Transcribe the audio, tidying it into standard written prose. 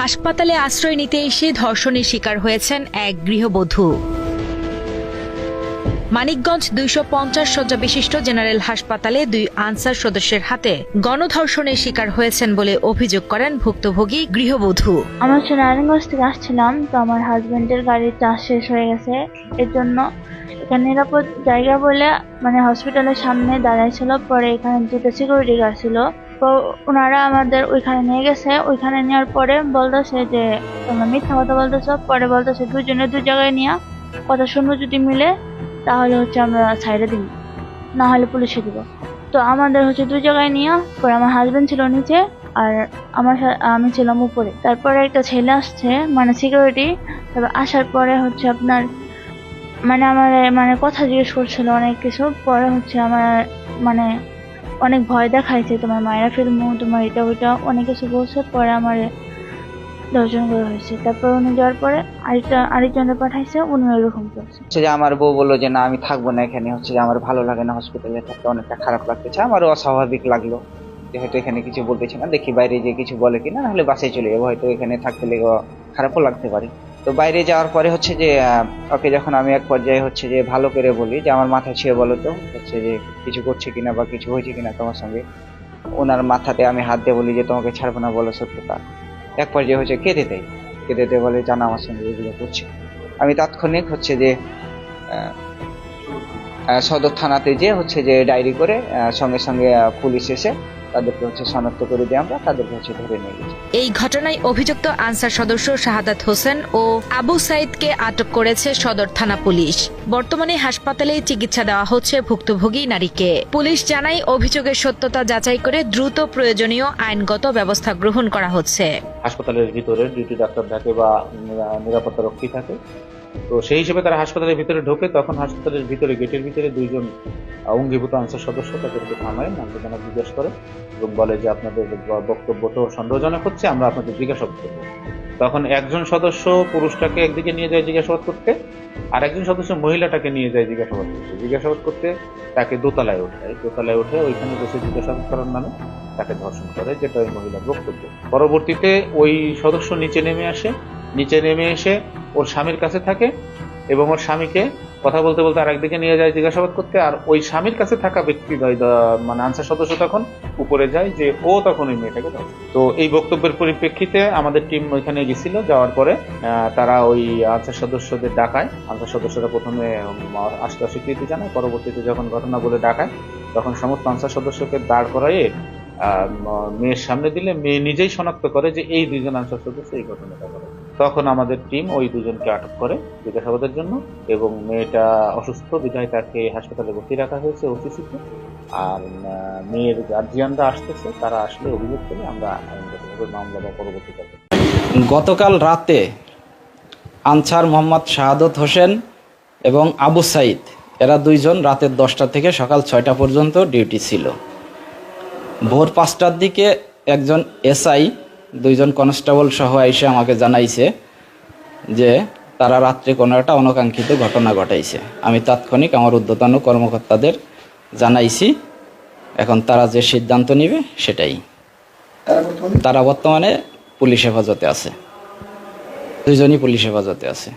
হাসপাতালে আশ্রয় নিতে এসে ধর্ষণের শিকার হয়েছেন এক গৃহবধূ। মানিকগঞ্জ ২৫০ শয্যা বিশিষ্ট জেনারেল হাসপাতালে ২ আনসার সদস্যের হাতে গণধর্ষণের শিকার হয়েছেন বলে অভিযোগ করেন ভুক্তভোগী গৃহবধূ। আমার নারায়ণগঞ্জ থেকে আসছিলাম, তো আমার হাজবেন্ডের গাড়ির চার্জ শেষ হয়ে গেছে, এর জন্য এখানে নিরাপদ জায়গা বলে হসপিটালের সামনে দাঁড়াইছিল। পরে এখানে দুটো সিকিউরিটি গার্ড ছিল, তো ওনারা আমাদের ওইখানে নিয়ে গেছে। ওইখানে নেওয়ার পরে বলতেছে যে তোমরা মিথ্যা কথা বলতেছ। পরে বলতেছে দুজনে দু জায়গায় নিয়ে কথা শুনবো, যদি মিলে তাহলে আমরা সাইডে দিব, না হলে পুলিশে দিব। তো আমাদের দু জায়গায় নিয়ে, পরে আমার হাজবেন্ড ছিল নিচে আর আমি ছিলাম উপরে। তারপরে একটা ছেলে আসছে, সিকিউরিটি। তারপর আসার পরে আপনার আমার কথা জিজ্ঞেস করছিল অনেক কিছু। পরে আমার অনেক ভয় দেখাইছে, তোমার মায়েরা ফিল্মু, তোমার এটা ওইটা অনেক কিছু বলছে। পরে আমার দর্শন করা হয়েছে। তারপর উনি যাওয়ার পরে আরেকজনকে পাঠাইছে, উনি ওইরকম করছে। যে আমার বউ বললো যে না আমি থাকবো না এখানে, যে আমার ভালো লাগে না, হসপিটালে থাকতে অনেকটা খারাপ লাগতেছে। আমারও অস্বাভাবিক লাগলো যে হয়তো এখানে কিছু বলতেছে না, দেখি বাইরে যে কিছু বলে কিনা, নাহলে বাসে চলে যাবো, হয়তো এখানে থাকতে লেগে খারাপও লাগতে পারে। তো বাইরে যাওয়ার পরে যে ওকে যখন আমি এক পর্যায়ে যে ভালো করে বলি যে আমার মাথা ছুঁয়ে বলো তো যে কিছু করছে কিনা বা কিছু হয়েছে কিনা তোমার সঙ্গে, ওনার মাথাতে আমি হাত দিয়ে বলি যে তোমাকে ছাড়বো না, বলো সত্যতা। এক পর্যায়ে কেঁদে দেয় বলে জানা আমার সঙ্গে এগুলো করছে। আমি তাৎক্ষণিক যে সদর থানাতে যে ডায়েরি করে সঙ্গে সঙ্গে পুলিশ এসে তাদেরকে শনাক্ত করে দিয়ে আমরা তাদেরকে ধরে নিয়ে গেছি। এই ঘটনায় অভিযুক্ত আনসার সদস্য শাহাদাত হোসেন ও আবু সাইদকে আটক করেছে সদর থানা পুলিশ। বর্তমানে হাসপাতালে চিকিৎসা দেওয়া হচ্ছে ভুক্তভোগী নারীকে। পুলিশ জানায় অভিযোগের সত্যতা যাচাই করে দ্রুত প্রয়োজনীয় আইনগত ব্যবস্থা গ্রহণ করা হচ্ছে। হাসপাতালের ভিতরে ডিউটি ডাক্তার থাকে বা নিরাপত্তা রক্ষী থাকে, তো সেই হিসেবে তারা হাসপাতালের ভিতরে ঢোকে। তখন হাসপাতালের ভিতরে গেটের ভিতরে 2 জন অঙ্গীভূত আনসার সদস্য তাদেরকে থামায়, নামটা জিজ্ঞেস করে এবং বলে যে আপনাদের বক্তব্য তো সন্দেহজনক হচ্ছে, আমরা আপনাদের জিজ্ঞাসাবাদ করবো। তখন একজন সদস্য পুরুষটাকে একদিকে নিয়ে যায় জিজ্ঞাসাবাদ করতে, আর একজন সদস্য মহিলাটাকে নিয়ে যায় জিজ্ঞাসাবাদ করতে তাকে দোতলায় উঠে ওইখানে বসে জিজ্ঞাসাবাদ করার নামে তাকে ধর্ষণ করে, যেটা ওই মহিলার বক্তব্য। পরবর্তীতে ওই সদস্য নিচে নেমে এসে ওর স্বামীর কাছে থাকে এবং ওর স্বামীকে কথা বলতে বলতে আরেকদিকে নিয়ে যায় জিজ্ঞাসাবাদ করতে। আর ওই স্বামীর কাছে থাকা ব্যক্তি আনসার সদস্য তখন উপরে যায় যে ও তখন ওই মেয়েটাকে ধরে। তো এই বক্তব্যের পরিপ্রেক্ষিতে আমাদের টিম ওইখানে গেছিল। যাওয়ার পরে তারা ওই আনসার সদস্যদের ডাকায়। আনসার সদস্যরা প্রথমে আসতে অস্বীকৃতি জানায়, পরবর্তীতে যখন ঘটনা বলে ডাকায় তখন সমস্ত আনসার সদস্যকে দাঁড় করাইয়ে মেয়ের সামনে দিলে মেয়ে নিজেই শনাক্ত করে যে এই 2 জন আনসার সদস্য এই ঘটনাটা করে। তখন আমাদের টিম ওই 2 জনকে আটক করে জিজ্ঞাসাবাদের জন্য, এবং মেয়েটা অসুস্থ বিধায় তাকে হাসপাতালে ভর্তি রাখা হয়েছে ওসিসিতে। আর মেয়ের গার্জিয়ানরা আসতেছে, তারা আসলে অভিযোগ করে আমরা আইনগতভাবে মামলা বা পরবর্তী কাজে। গতকাল রাতে আনসার মোহাম্মদ শাহাদত হোসেন এবং আবু সাইদ, এরা 2 জন রাতের 10টা থেকে সকাল 6টা পর্যন্ত ডিউটি ছিল। ভোর 5টার দিকে একজন এসআই 2 জন কনস্টেবল সহ এসে আমাকে জানাইছে যে তারা রাত্রে কোনো একটা অনাকাঙ্ক্ষিত ঘটনা ঘটাইছে। আমি তাৎক্ষণিক আমার ঊর্ধ্বতন কর্মকর্তাদের জানাইছি। এখন তারা যে সিদ্ধান্ত নেবে সেটাই। তারা বর্তমানে পুলিশ হেফাজতে আছে, 2 জনই পুলিশ হেফাজতে আছে।